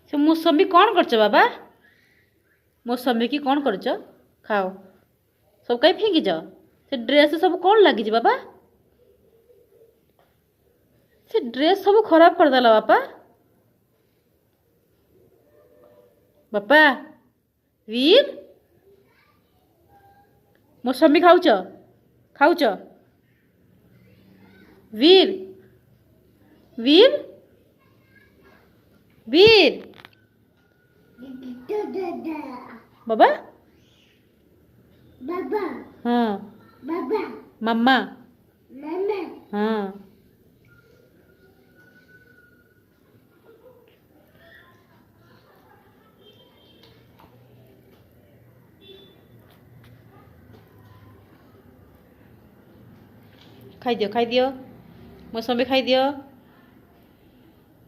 ସେ ମୌସମ୍ବୀ କ'ଣ କରୁଛ ବାବା? ମୌସମ୍ବୀ କି କ'ଣ କରୁଛ? ଖାଅ। ସବୁ କାହିଁ ଫିଙ୍ଗିଛ? ସେ ଡ୍ରେସ୍ ସବୁ କ'ଣ ଲାଗିଛି ବାବା? ସେ ଡ୍ରେସ୍ ସବୁ ଖରାପ କରିଦେଲ ବାପା। ବାପା वीर मौसमी खाऊच खाऊच वीर वीर वीर बाबा बाबा हाँ बाबा मम्मा मम्मा हाँ खाई दियो मौसमी खाई दियो।